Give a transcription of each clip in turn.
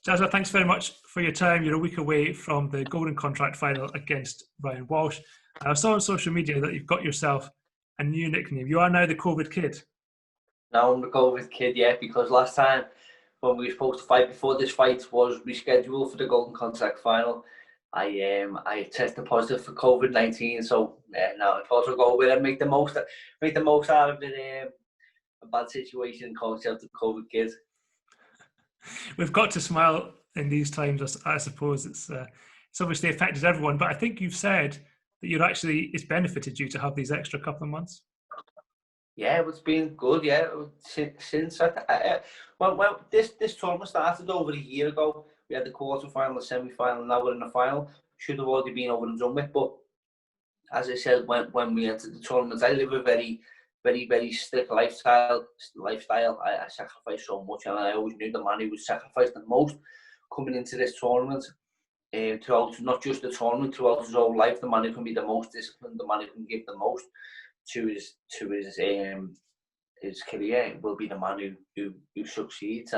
Jazza, thanks very much for your time. You're a week away from the Golden Contract final against Ryan Walsh. I saw on social media that you've got yourself a new nickname. You are now the COVID Kid. Now I'm the COVID Kid, yeah, because last time when we were supposed to fight before this fight was rescheduled for the Golden Contract final, I tested positive for COVID-19. So now I thought I'd go with it, make the most out of it. A bad situation, call myself the COVID Kid. We've got to smile in these times. I suppose it's obviously affected everyone, but I think you've said that it's benefited you to have these extra couple of months. Yeah, it's been good. Yeah, since this tournament started over a year ago, we had the quarter-final, the semi-final, now we're in the final. Should have already been over and done with, but as I said, when we entered the tournament, I live a very, very, very strict lifestyle. I sacrifice so much, and I always knew the man who would sacrifice the most coming into this tournament. Throughout not just the tournament, throughout his whole life, the man who can be the most disciplined, the man who can give the most to his career will be the man who succeeds.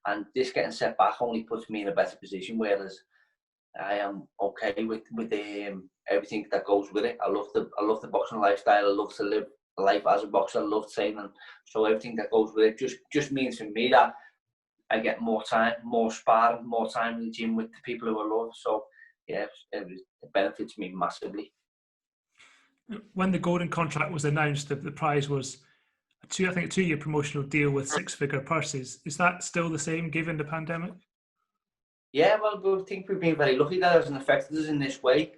And this getting set back only puts me in a better position, whereas I am okay with everything that goes with it. I love the boxing lifestyle. I love to live life as a boxer. I love training. So everything that goes with it just means for me that I get more time, more sparring, more time in the gym with the people who I love. So yeah, it benefits me massively. When the Golden Contract was announced, the prize was a 2-year promotional deal with 6-figure purses. Is that still the same given the pandemic? Yeah, well, I think we've been very lucky that it hasn't affected us in this way.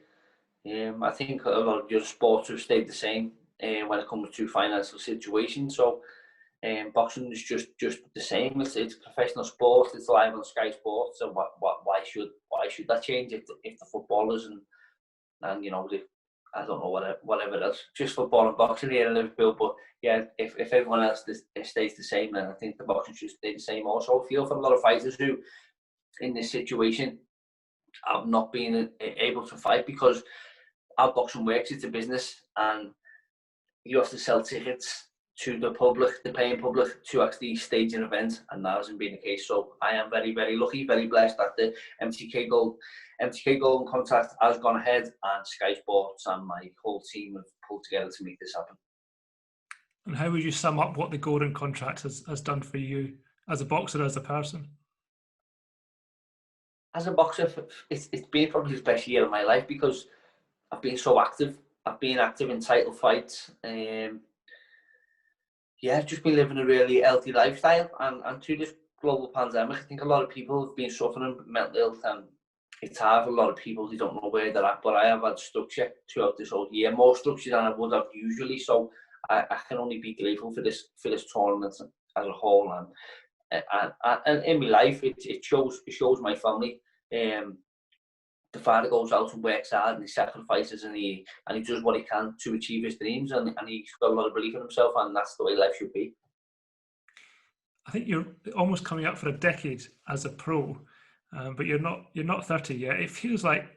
I think a lot of your sports have stayed the same when it comes to financial situations. So boxing is just the same. It's a professional sport. It's live on Sky Sports. So why should that change if the footballers and you know I don't know whatever else, just football and boxing here in Liverpool. But yeah, if everyone else stays the same, then I think the boxing should stay the same. Also, I feel for a lot of fighters who in this situation have not been able to fight because how boxing works, it's a business and you have to sell tickets to the public, the paying public, to actually stage an event, and that hasn't been the case. So I am very, very lucky, very blessed that the MTK Golden Contract has gone ahead, and Sky Sports and my whole team have pulled together to make this happen. And how would you sum up what the Golden Contract has done for you as a boxer, as a person? As a boxer, it's been probably the best year of my life because I've been so active. I've been active in title fights. I've just been living a really healthy lifestyle. And through this global pandemic, I think a lot of people have been suffering with mental health, and it's hard for a lot of people who don't know where they're at. But I have had structure throughout this whole year, more structure than I would have usually. So I can only be grateful for this tournament as a whole. And in my life, it shows my family. The father goes out and works hard and he sacrifices and he does what he can to achieve his dreams, and he's got a lot of belief in himself, and that's the way life should be. I think you're almost coming up for a decade as a pro, but you're not 30 yet.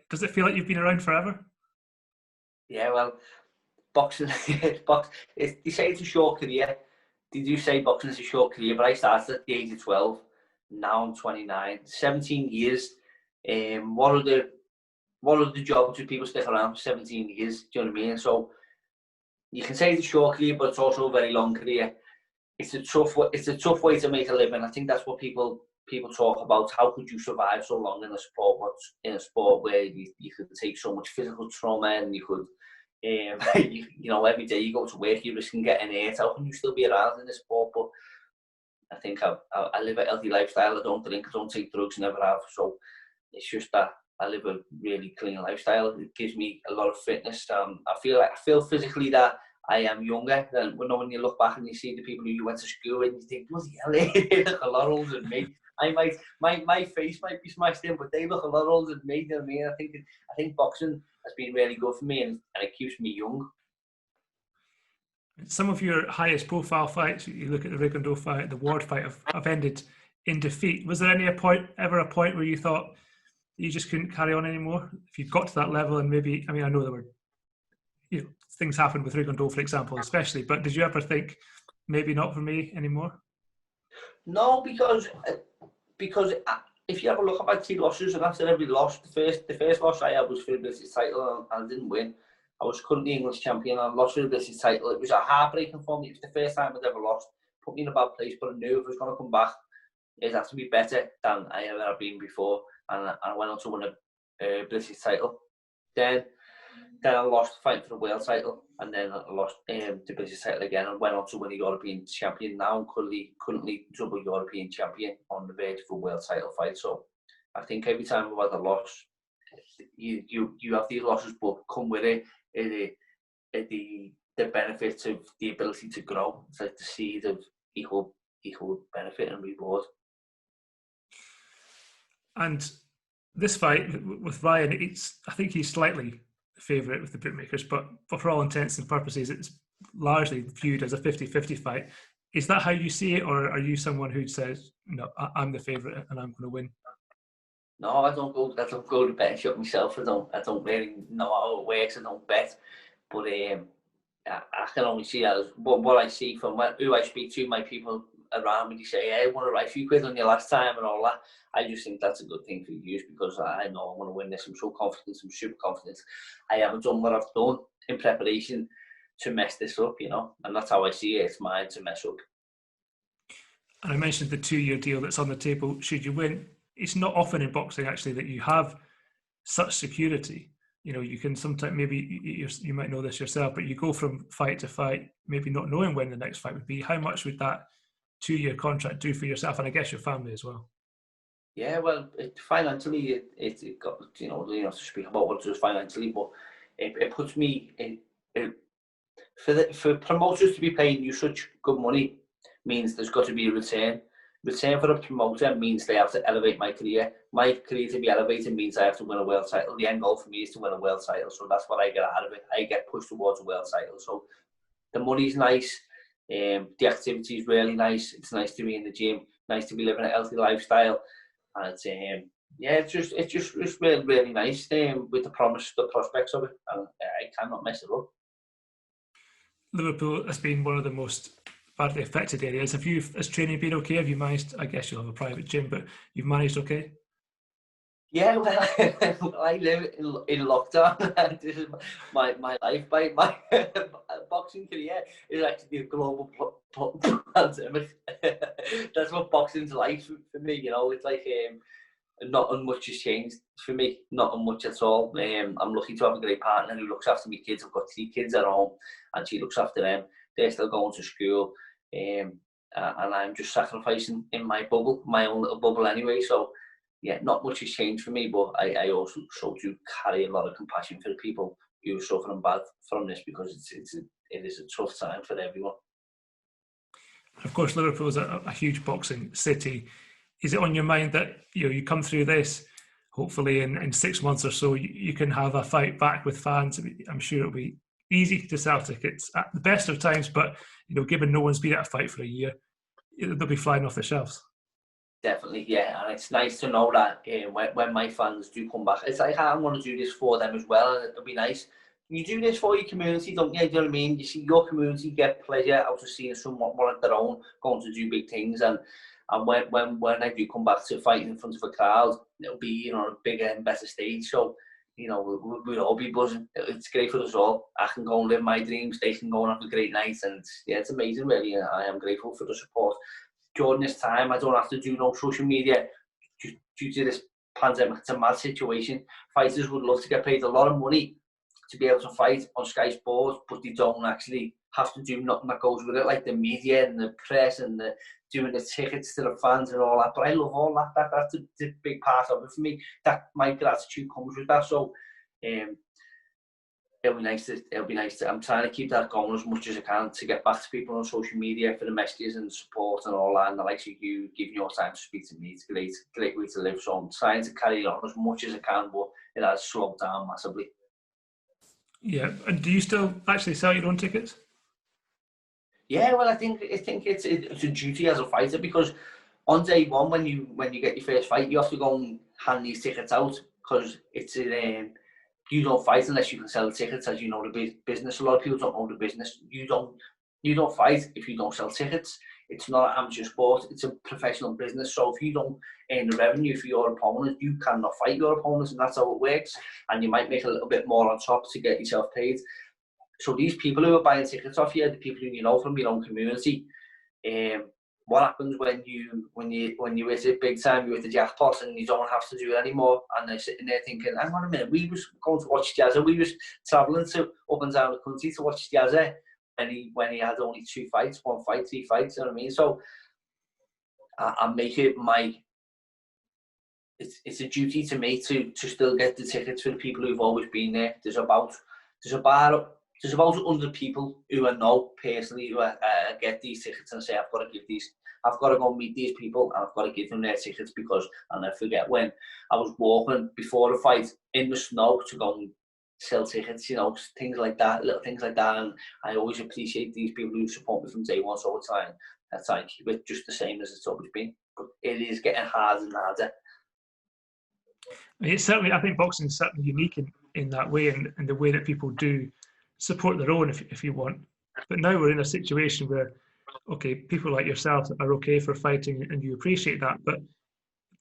Does it feel like you've been around forever? Yeah, well, boxing, they say it's a short career. They do say boxing is a short career, but I started at the age of 12. Now I'm 29, 17 years. What are the jobs do people stick around for 17 years? Do you know what I mean? So you can say it's a short career, but it's also a very long career. It's a tough way to make a living. I think that's what people talk about. How could you survive so long in a sport where you could take so much physical trauma, and you could, every day you go to work, you're risking getting hurt. How can you still be around in this sport? But I think I live a healthy lifestyle. I don't drink, I don't take drugs, never have. So it's just that I live a really clean lifestyle. It gives me a lot of fitness. I feel physically that I am younger than when you look back and you see the people who you went to school with, and you think, bloody hell, they look a lot older than me. My face might be smashed in, but they look a lot older than me. You know what I mean? I think boxing has been really good for me, and it keeps me young. Some of your highest profile fights, you look at the Rigondeaux fight, the Ward fight, have ended in defeat. Was there ever a point where you thought you just couldn't carry on anymore? If you got to that level, and maybe, I know there were, things happened with Rigondeaux, for example, especially, but did you ever think, maybe not for me anymore? No, because if you have a look at my 2 losses, and after every loss, the first loss I had was for the British title, and I didn't win. I was currently English champion and I lost for the British title. It was a heartbreaking for me. It was the first time I'd ever lost. Put me in a bad place, but I knew if I was going to come back, it'd have to be better than I ever have been before. And I went on to win a British title. Then I lost fighting for the world title, and then I lost the British title again, and went on to win a European champion. Now I'm currently double European champion on the verge of a world title fight. So I think every time I've had a loss, you have these losses, but come with it the benefits of the ability to grow. It's like the seed of equal benefit and reward. And this fight with Ryan, I think he's slightly the favourite with the bookmakers, but for all intents and purposes, it's largely viewed as a 50-50 fight. Is that how you see it, or are you someone who says, no, I'm the favourite and I'm going to win? No, I don't go to betting shop myself. I don't really know how it works. I don't bet, but I can only see as what I see from who I speak to, my people around me. They say, "Hey, I won a right few quid on you last time," and all that. I just think that's a good thing for you because I know I'm going to win this. I'm so confident. I'm super confident. I haven't done what I've done in preparation to mess this up, and that's how I see it. It's mine to mess up. And I mentioned the 2-year deal that's on the table. Should you win, it's not often in boxing actually that you have such security. You can sometimes, maybe you might know this yourself, but you go from fight to fight, maybe not knowing when the next fight would be. How much would that 2-year contract do for yourself and I guess your family as well? Yeah, well, financially, it got, to speak about what it does financially, but it puts me in, for promoters to be paying you such good money means there's got to be a return. Return for a promoter means they have to elevate my career. My career to be elevated means I have to win a world title. The end goal for me is to win a world title, so that's what I get out of it. I get pushed towards a world title. So the money's nice, the activity is really nice. It's nice to be in the gym, nice to be living a healthy lifestyle, and it's just really, really nice with the prospects of it, and I cannot mess it up. Liverpool has been one of the most badly affected areas. Has training been okay? Have you managed? I guess you'll have a private gym, but you've managed okay? Yeah, well, I live in lockdown. This is my life. My boxing career is actually a global pandemic. That's what boxing's like for me. It's like not much has changed for me. Not much at all. I'm lucky to have a great partner who looks after my kids. I've got 3 kids at home, and she looks after them. They're still going to school. And I'm just sacrificing in my bubble, my own little bubble anyway. So, yeah, not much has changed for me, but I also do carry a lot of compassion for the people who are suffering bad from this because it is a tough time for everyone. Of course, Liverpool is a huge boxing city. Is it on your mind that you come through this, hopefully in 6 months or so, you can have a fight back with fans? I'm sure it'll be easy to sell tickets at the best of times, but given no one's been at a fight for a year, they'll be flying off the shelves. Definitely, yeah, and it's nice to know that when my fans do come back, it's like I want to do this for them as well, and it'll be nice. You do this for your community, don't you? Do you know what I mean? You see your community get pleasure out of seeing someone of their own going to do big things, and when I do come back to fighting in front of a crowd, it'll be a bigger and better stage. So we'll all be buzzing. It's great for us all. I can go and live my dreams. They can go and have a great night, and yeah, it's amazing. Really, I am grateful for the support. During this time, I don't have to do no social media due to this pandemic. It's a mad situation. Fighters would love to get paid a lot of money to be able to fight on Sky Sports, but they don't actually have to do nothing that goes with it, like the media and the press and doing the tickets to the fans and all that. But I love all that. That's a big part of it for me. That my gratitude comes with that. So it'll be nice to. I'm trying to keep that going as much as I can to get back to people on social media for the messages and support and all that. And the likes of you giving your time to speak to me. It's a great way to live. So I'm trying to carry it on as much as I can, but it has slowed down massively. Yeah, and do you still actually sell your own tickets? Yeah, well, I think it's a duty as a fighter, because on day one when you get your first fight, you have to go and hand these tickets out, because it's you don't fight unless you can sell the tickets, as you know the business. A lot of people don't know the business. You don't fight if you don't sell tickets. it's not an amateur sport, it's a professional business. So if you don't earn the revenue for your opponent, you cannot fight your opponents, and that's how it works. And you might make a little bit more on top to get yourself paid. So these people who are buying tickets off you, the people who you know from your own community, what happens when you hit it big time, you hit the jackpot and you don't have to do it anymore, and they're sitting there thinking, hang on a minute, we was going to watch Jazza, we was travelling to up and down the country to watch Jazza when he had only 2 fights, 1 fight, 3 fights, you know what I mean? So I make it it's a duty to me to still get the tickets for the people who've always been there. There's about 100 people who I know personally who get these tickets and say, I've got to go meet these people and I've got to give them their tickets, because I'll never forget when I was walking before the fight in the snow to go and sell tickets, you know, things like that, little things like that. And I always appreciate these people who support me from day one, so I try and keep it just the same as it's always been. But it is getting harder and harder. It's certainly, I think boxing is certainly unique in that way, and the way that people do support their own, if you want. But now we're in a situation where, okay, people like yourself are okay for fighting and you appreciate that, but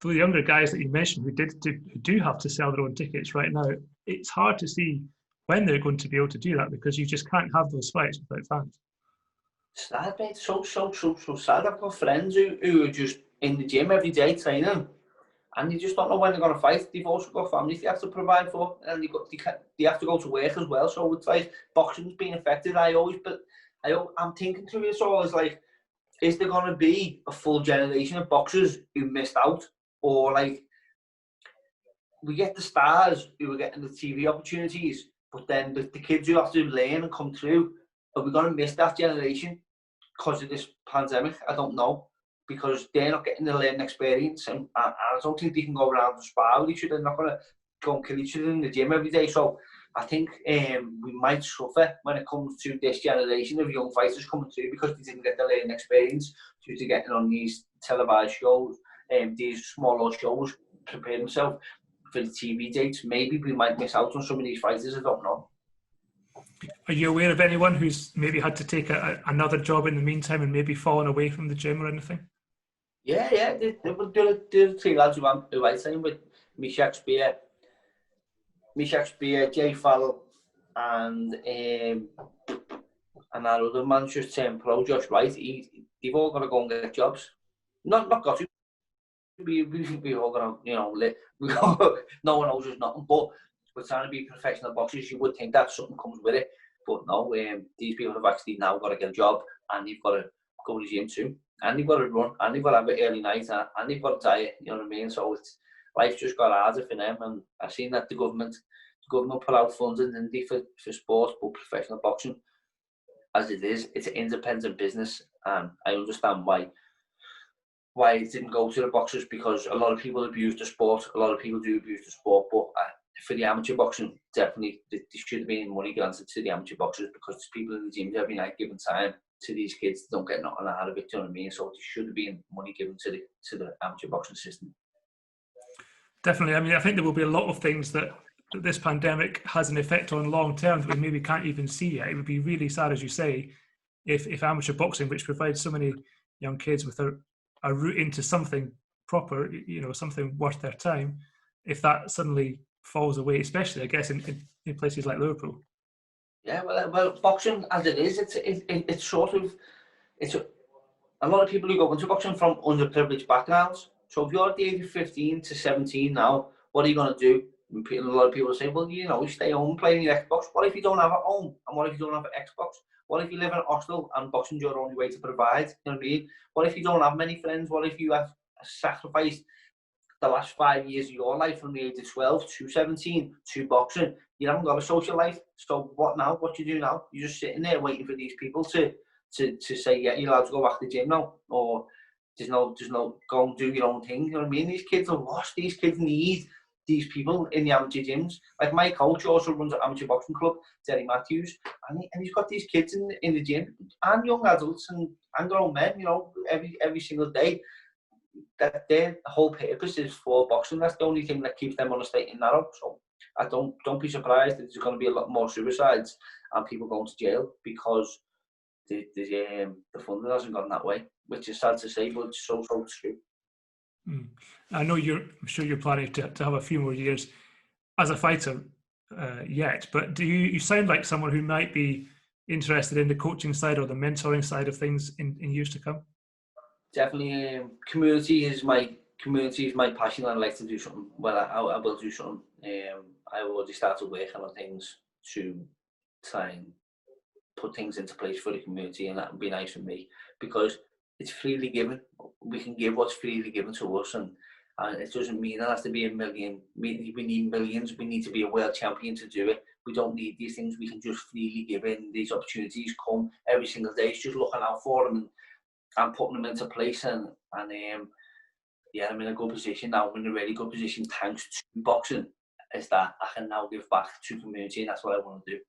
for the younger guys that you mentioned who do have to sell their own tickets right now, it's hard to see when they're going to be able to do that, because you just can't have those fights without fans. Sad, mate. So sad. I've got friends who are just in the gym every day training, and you just don't know when they're going to fight. They've also got families they have to provide for, and they have to go to work as well. So it's like boxing's being affected. I'm thinking through this all, is like, is there going to be a full generation of boxers who missed out, or like we get the stars who are getting the TV opportunities, but then the kids who have to learn and come through, are we going to miss that generation because of this pandemic? I don't know, because they're not getting the learning experience, and I don't think they can go around and spar with each other. They're not going to go and kill each other in the gym every day. So I think we might suffer when it comes to this generation of young fighters coming through, because they didn't get the learning experience due to getting on these televised shows, these smaller shows, prepare themselves for the TV dates. Maybe we might miss out on some of these fighters. I don't know. Are you aware of anyone who's maybe had to take another job in the meantime and maybe fallen away from the gym or anything? Yeah. There are 3 lads who I train with: Mishak Spear, Jay Farrell, and our other man just turned pro, Josh Wright. They've all got to go and get jobs. Not got to. We all got to, you know, no one knows us nothing, but we're trying to be professional boxers. You would think that something comes with it, but no. These people have actually now got to get a job, and you've got to go to the gym too, and you've got to run, and you've got to have an early night, and you've got to diet. You know what I mean? So life's just got harder for them, and I've seen that the government put out funding, didn't they, for sports, but professional boxing, as it is, it's an independent business, and I understand why it didn't go to the boxers, because a lot of people abuse the sport. A lot of people do abuse the sport, but for the amateur boxing, definitely there should have been money granted to the amateur boxers, because there's people in the gyms every night giving time to these kids that don't get nothing out of it. Do you know what I mean? So there should have been money given to the amateur boxing system. Definitely. I mean, I think there will be a lot of things that this pandemic has an effect on long term that we maybe can't even see yet. It would be really sad, as you say, if amateur boxing, which provides so many young kids with a route into something proper, you know, something worth their time, if that suddenly falls away, especially, I guess, in places like Liverpool. Yeah, well, boxing as it is, it's a lot of people who go into boxing from underprivileged backgrounds. So if you're at the age of 15 to 17 now, what are you going to do? A lot of people say, well, you know, stay home playing your Xbox. What if you don't have a home? And what if you don't have an Xbox? What if you live in a hostel and boxing's your only way to provide? You know what I mean? What if you don't have many friends? What if you have sacrificed the last 5 years of your life from the age of 12 to 17 to boxing? You haven't got a social life. So what now? What do you do now? You're just sitting there waiting for these people to say, yeah, you're allowed to go back to the gym now, or there's no go and do your own thing. You know what I mean? These kids are lost. These kids need these people in the amateur gyms. Like my coach also runs an amateur boxing club, Terry Matthews, and he's got these kids in the gym, and young adults and grown men, you know, every single day. That their whole purpose is for boxing. That's the only thing that keeps them on a straight and narrow. So I don't be surprised that there's going to be a lot more suicides and people going to jail, because the funding hasn't gone that way, which is sad to say, but it's so true. I know I'm sure you're planning to have a few more years as a fighter yet, but you sound like someone who might be interested in the coaching side or the mentoring side of things in years to come? Definitely, community is my passion. I'd like to do something. Well, I will do something. I've already started working on things to try and put things into place for the community, and that would be nice for me because it's freely given. We can give what's freely given to us, and it doesn't mean it has to be a million. We need millions. We need to be a world champion to do it. We don't need these things. We can just freely give in. These opportunities come every single day. It's just looking out for them and putting them into place. And yeah, I'm in a good position now. I'm in a really good position thanks to boxing. Is that I can now give back to the community, and that's what I want to do.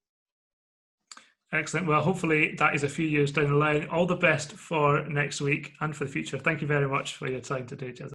Excellent. Well, hopefully that is a few years down the line. All the best for next week and for the future. Thank you very much for your time today, Jazza.